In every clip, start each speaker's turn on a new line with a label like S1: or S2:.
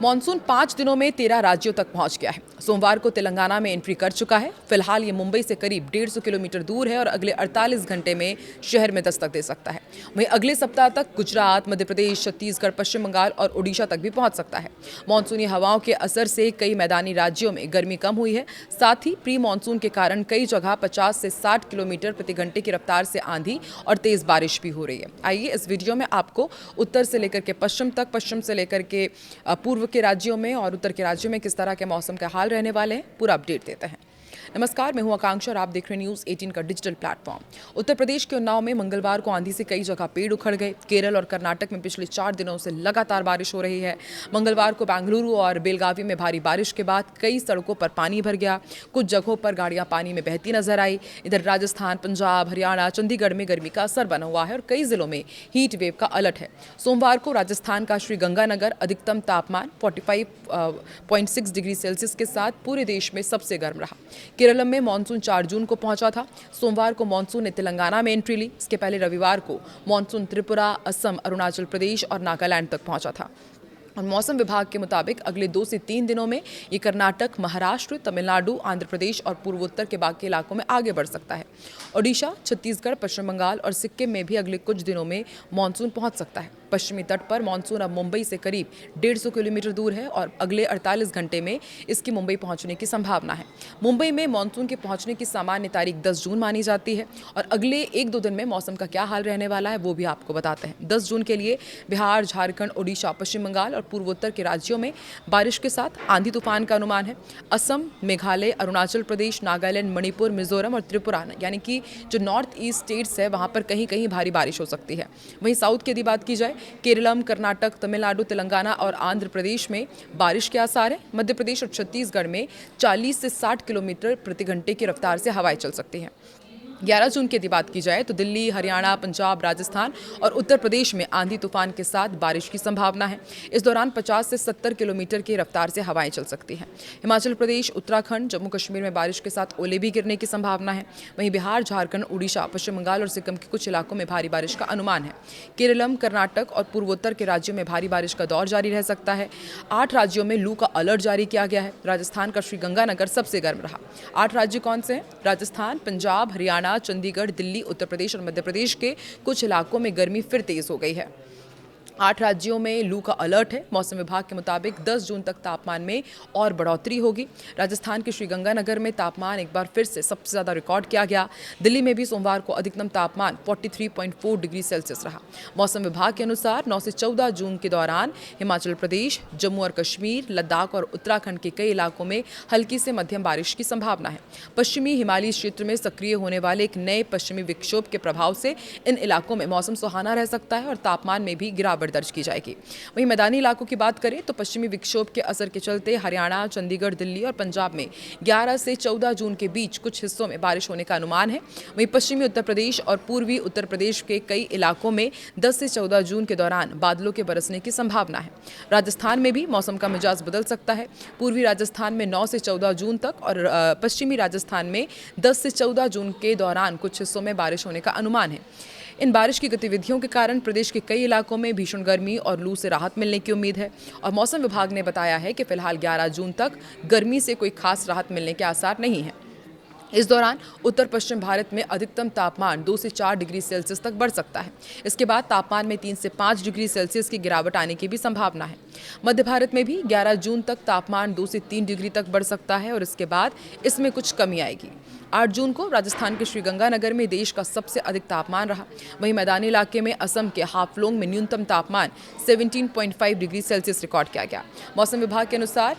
S1: Monsoon 5 दिनों में 13 राज्यों तक पहुंच गया है। सोमवार को तेलंगाना में एंट्री कर चुका है। फिलहाल ये मुंबई से करीब 150 किलोमीटर दूर है और अगले 48 घंटे में शहर में दस्तक दे सकता है। वहीं अगले सप्ताह तक गुजरात, मध्य प्रदेश, छत्तीसगढ़, पश्चिम बंगाल और ओडिशा तक भी पहुंच सकता है। मानसूनी हवाओं के असर से कई मैदानी राज्यों में गर्मी कम हुई है। साथ ही प्री मानसून के कारण कई जगह 50 से 60 किलोमीटर प्रति घंटे की रफ्तार से आंधी और तेज बारिश भी हो रही है। आइए इस वीडियो में आपको उत्तर से लेकर के पश्चिम तक, पश्चिम से लेकर के पूर्व के राज्यों में और उत्तर के राज्यों में किस तरह के मौसम का हाल रहने वाले हैं पूरा अपडेट देते हैं। नमस्कार, मैं हूं आकांक्षा और आप देख रहे हैं न्यूज़ 18 का डिजिटल प्लेटफॉर्म। उत्तर प्रदेश के उन्नाव में मंगलवार को आंधी से कई जगह पेड़ उखड़ गए। केरल और कर्नाटक में पिछले 4 दिनों से लगातार बारिश हो रही है। मंगलवार को बेंगलुरु और बेलगावी में भारी बारिश के बाद कई सड़कों पर पानी भर गया। कुछ जगहों पर गाड़ियां पानी में बहती नजर आई। इधर राजस्थान, पंजाब, हरियाणा, चंडीगढ़ में गर्मी का असर बना हुआ है और कई जिलों में हीट वेव का अलर्ट है। सोमवार को राजस्थान का श्रीगंगानगर अधिकतम तापमान 45.6 डिग्री सेल्सियस के साथ पूरे देश में सबसे गर्म रहा। केरल में मानसून 4 जून को पहुंचा था। सोमवार को मानसून ने तेलंगाना में एंट्री ली। इसके पहले रविवार को मानसून त्रिपुरा, असम, अरुणाचल प्रदेश और नागालैंड तक पहुंचा था। और मौसम विभाग के मुताबिक अगले 2 से 3 दिनों में ये कर्नाटक, महाराष्ट्र, तमिलनाडु, आंध्र प्रदेश और पूर्वोत्तर के बाकी इलाकों में आगे बढ़ सकता है। ओडिशा, छत्तीसगढ़, पश्चिम बंगाल और सिक्किम में भी अगले कुछ दिनों में मानसून पहुंच सकता है। पश्चिमी तट पर मानसून अब मुंबई से करीब 150 किलोमीटर दूर है और अगले 48 घंटे में इसकी मुंबई पहुंचने की संभावना है। मुंबई में मानसून के पहुंचने की सामान्य तारीख 10 जून मानी जाती है और अगले 1-2 दिन में मौसम का क्या हाल रहने वाला है वो भी आपको बताते हैं। 10 जून के लिए बिहार, झारखंड, ओडिशा, पश्चिम बंगाल और पूर्वोत्तर के राज्यों में बारिश के साथ आंधी तूफान का अनुमान है। असम, मेघालय, अरुणाचल प्रदेश, नागालैंड, मणिपुर, मिजोरम और त्रिपुरा यानी कि जो नॉर्थ ईस्ट स्टेट्स है वहां पर कहीं कहीं भारी बारिश हो सकती है। वहीं साउथ की यदि बात की जाए, केरलम, कर्नाटक, तमिलनाडु, तेलंगाना और आंध्र प्रदेश में बारिश के आसार है। मध्य प्रदेश और छत्तीसगढ़ में 40 से 60 किलोमीटर प्रति घंटे की रफ्तार से हवाएं चल सकती हैं। 11 जून की यदि बात की जाए तो दिल्ली, हरियाणा, पंजाब, राजस्थान और उत्तर प्रदेश में आंधी तूफान के साथ बारिश की संभावना है। इस दौरान 50 से 70 किलोमीटर की रफ्तार से हवाएं चल सकती हैं। हिमाचल प्रदेश, उत्तराखंड, जम्मू कश्मीर में बारिश के साथ ओले भी गिरने की संभावना है। वहीं बिहार, झारखंड, उड़ीसा, पश्चिम बंगाल और सिक्किम के कुछ इलाकों में भारी बारिश का अनुमान है। केरलम, कर्नाटक और पूर्वोत्तर के राज्यों में भारी बारिश का दौर जारी रह सकता है। 8 राज्यों में लू का अलर्ट जारी किया गया है। राजस्थान का श्रीगंगानगर सबसे गर्म रहा। 8 राज्य कौन से हैं? राजस्थान, पंजाब, हरियाणा, चंडीगढ़, दिल्ली, उत्तर प्रदेश और मध्य प्रदेश के कुछ इलाकों में गर्मी फिर तेज हो गई है। 8 राज्यों में लू का अलर्ट है। मौसम विभाग के मुताबिक 10 जून तक तापमान में और बढ़ोतरी होगी। राजस्थान के श्रीगंगानगर में तापमान एक बार फिर से सबसे ज़्यादा रिकॉर्ड किया गया। दिल्ली में भी सोमवार को अधिकतम तापमान 43.4 डिग्री सेल्सियस रहा। मौसम विभाग के अनुसार 9 से 14 जून के दौरान हिमाचल प्रदेश, जम्मू और कश्मीर, लद्दाख और उत्तराखंड के कई इलाकों में हल्की से मध्यम बारिश की संभावना है। पश्चिमी हिमालयी क्षेत्र में सक्रिय होने वाले एक नए पश्चिमी विक्षोभ के प्रभाव से इन इलाकों में मौसम सुहाना रह सकता है और तापमान में भी गिरावट दर्ज की जाएगी। वहीं मैदानी इलाकों की बात करें तो पश्चिमी विक्षोभ के असर के चलते हरियाणा, चंडीगढ़, दिल्ली और पंजाब में 11 से 14 जून के बीच कुछ हिस्सों में बारिश होने का अनुमान है। वहीं पश्चिमी उत्तर प्रदेश और पूर्वी उत्तर प्रदेश के कई इलाकों में 10 से 14 जून के दौरान बादलों के बरसने की संभावना है। राजस्थान में भी मौसम का मिजाज बदल सकता है। पूर्वी राजस्थान में 9 से 14 जून तक और पश्चिमी राजस्थान में 10 से 14 जून के दौरान कुछ हिस्सों में बारिश होने का अनुमान है। इन बारिश की गतिविधियों के कारण प्रदेश के कई इलाकों में भीषण गर्मी और लू से राहत मिलने की उम्मीद है और मौसम विभाग ने बताया है कि फिलहाल 11 जून तक गर्मी से कोई खास राहत मिलने के आसार नहीं है। इस दौरान उत्तर पश्चिम भारत में अधिकतम तापमान 2 से 4 डिग्री सेल्सियस तक बढ़ सकता है। इसके बाद तापमान में 3 से 5 डिग्री सेल्सियस की गिरावट आने की भी संभावना है। मध्य भारत में भी 11 जून तक तापमान 2 से 3 डिग्री तक बढ़ सकता है और इसके बाद इसमें कुछ कमी आएगी। 8 जून को राजस्थान के श्रीगंगानगर में देश का सबसे अधिक तापमान रहा। वहीं मैदानी इलाके में असम के हाफलोंग में न्यूनतम तापमान 17.5 डिग्री सेल्सियस रिकॉर्ड किया गया। मौसम विभाग के अनुसार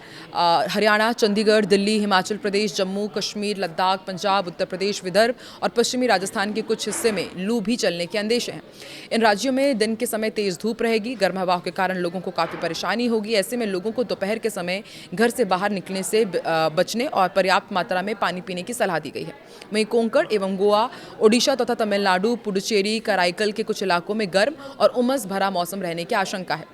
S1: हरियाणा, चंडीगढ़, दिल्ली, हिमाचल प्रदेश, जम्मू कश्मीर, लद्दाख, पंजाब, उत्तर प्रदेश, विदर्भ और पश्चिमी राजस्थान के कुछ हिस्से में लू भी चलने के अंदेशे हैं। इन राज्यों में दिन के समय तेज धूप रहेगी। गर्म हवाओं के कारण लोगों को काफ़ी परेशानी होगी। ऐसे में लोगों को दोपहर के समय घर से बाहर निकलने से बचने और पर्याप्त मात्रा में पानी पीने की सलाह दी गई है। वहीं कोंकण एवं गोवा, ओडिशा तथा तमिलनाडु, पुडुचेरी, कराईकल के कुछ इलाकों में गर्म और उमस भरा मौसम रहने की आशंका है।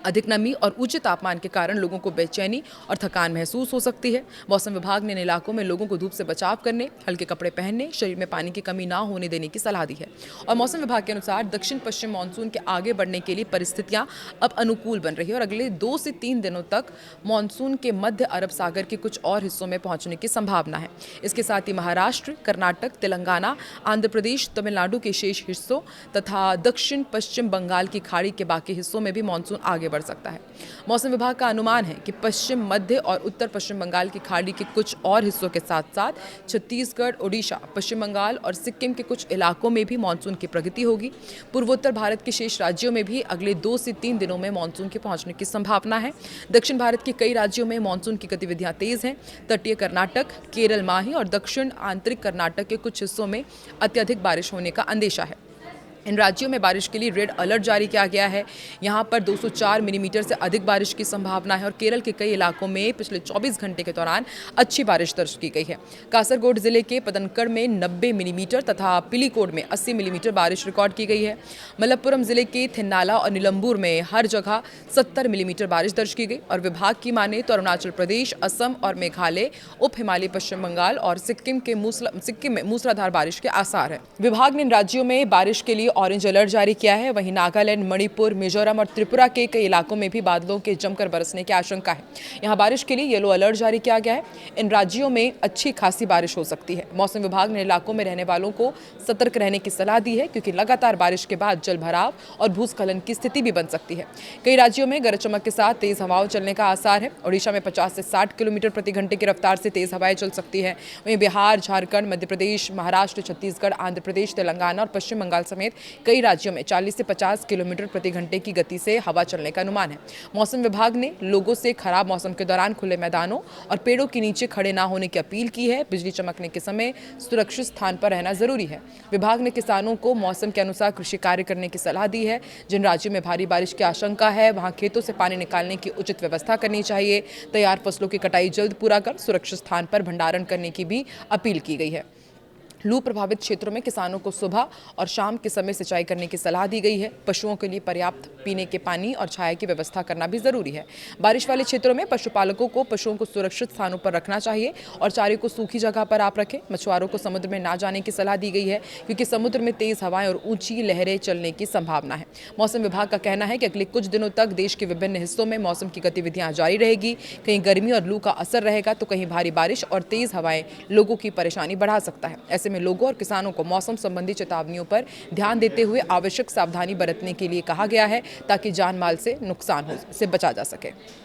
S1: अधिक नमी और ऊंचे तापमान के कारण लोगों को बेचैनी और थकान महसूस हो सकती है। मौसम विभाग ने इन इलाकों में लोगों को धूप से बचाव करने, हल्के कपड़े पहनने, शरीर में पानी की कमी ना होने देने की सलाह दी है। और मौसम विभाग के अनुसार दक्षिण पश्चिम मानसून के आगे बढ़ने के लिए परिस्थितियां अब अनुकूल बन रही है और अगले 2 से 3 दिनों तक मानसून के मध्य अरब सागर के कुछ और हिस्सों में पहुंचने की संभावना है। इसके साथ ही महाराष्ट्र, कर्नाटक, तेलंगाना, आंध्र प्रदेश, तमिलनाडु के शेष हिस्सों तथा दक्षिण पश्चिम बंगाल की खाड़ी के बाकी हिस्सों में भी मानसून आगे बढ़ सकता है। मौसम विभाग का अनुमान है कि पश्चिम मध्य और उत्तर पश्चिम बंगाल की खाड़ी के कुछ और हिस्सों के साथ साथ छत्तीसगढ़, ओडिशा, पश्चिम बंगाल और सिक्किम के कुछ इलाकों में भी मानसून की प्रगति होगी। पूर्वोत्तर भारत के शेष राज्यों में भी अगले 2 से 3 दिनों में मानसून के पहुंचने की संभावना है। दक्षिण भारत के कई राज्यों में मानसून की गतिविधियां तेज हैं। तटीय कर्नाटक, केरल, माही और दक्षिण आंतरिक कर्नाटक के कुछ हिस्सों में अत्यधिक बारिश होने का अंदेशा है। इन राज्यों में बारिश के लिए रेड अलर्ट जारी किया गया है। यहाँ पर 204 मिलीमीटर से अधिक बारिश की संभावना है और केरल के कई इलाकों में पिछले 24 घंटे के दौरान अच्छी बारिश दर्ज की गई है। कासरगोड जिले के पदनकड़ में 90 मिलीमीटर तथा पिलीकोड में 80 मिलीमीटर बारिश रिकॉर्ड की गई है। मलप्पुरम जिले के थिन्नाला और निलंबूर में हर जगह 70 मिलीमीटर बारिश दर्ज की गई और विभाग की माने तो अरुणाचल प्रदेश, असम और मेघालय, उप हिमालय पश्चिम बंगाल और सिक्किम में मूसलाधार बारिश के आसार है। विभाग ने इन राज्यों में बारिश के लिए ऑरेंज अलर्ट जारी किया है। वहीं नागालैंड, मणिपुर, मिजोरम और त्रिपुरा के कई इलाकों में भी बादलों के जमकर बरसने की आशंका है। यहां बारिश के लिए येलो अलर्ट जारी किया गया है। इन राज्यों में अच्छी खासी बारिश हो सकती है। मौसम विभाग ने इलाकों में रहने वालों को सतर्क रहने की सलाह दी है क्योंकि लगातार बारिश के बाद जल भराव और भूस्खलन की स्थिति भी बन सकती है। कई राज्यों में गरज चमक के साथ तेज हवाओं चलने का आसार है। ओडिशा में 50 से 60 किलोमीटर प्रति घंटे की रफ्तार से तेज हवाएं चल सकती है। वहीं बिहार, झारखंड, मध्य प्रदेश, महाराष्ट्र, छत्तीसगढ़, आंध्र प्रदेश, तेलंगाना और पश्चिम बंगाल समेत कई राज्यों में 40 से 50 किलोमीटर प्रति घंटे की गति से हवा चलने का अनुमान है। मौसम विभाग ने लोगों से खराब मौसम के दौरान खुले मैदानों और पेड़ों के नीचे खड़े ना होने की अपील की है। बिजली चमकने के समय सुरक्षित स्थान पर रहना जरूरी है। विभाग ने किसानों को मौसम के अनुसार कृषि कार्य करने की सलाह दी है। जिन राज्यों में भारी बारिश की आशंका है वहां खेतों से पानी निकालने की उचित व्यवस्था करनी चाहिए। तैयार फसलों की कटाई जल्द पूरा कर सुरक्षित स्थान पर भंडारण करने की भी अपील की गई है। लू प्रभावित क्षेत्रों में किसानों को सुबह और शाम के समय सिंचाई करने की सलाह दी गई है। पशुओं के लिए पर्याप्त पीने के पानी और छाया की व्यवस्था करना भी जरूरी है। बारिश वाले क्षेत्रों में पशुपालकों को पशुओं को सुरक्षित स्थानों पर रखना चाहिए और चारे को सूखी जगह पर आप रखें। मछुआरों को समुद्र में ना जाने की सलाह दी गई है क्योंकि समुद्र में तेज हवाएं और ऊंची लहरें चलने की संभावना है। मौसम विभाग का कहना है कि अगले कुछ दिनों तक देश के विभिन्न हिस्सों में मौसम की गतिविधियां जारी रहेगी। कहीं गर्मी और लू का असर रहेगा तो कहीं भारी बारिश और तेज हवाएं लोगों की परेशानी बढ़ा सकता है। ऐसे में लोगों और किसानों को मौसम संबंधी चेतावनियों पर ध्यान देते हुए आवश्यक सावधानी बरतने के लिए कहा गया है ताकि जान माल से नुकसान से बचा जा सके।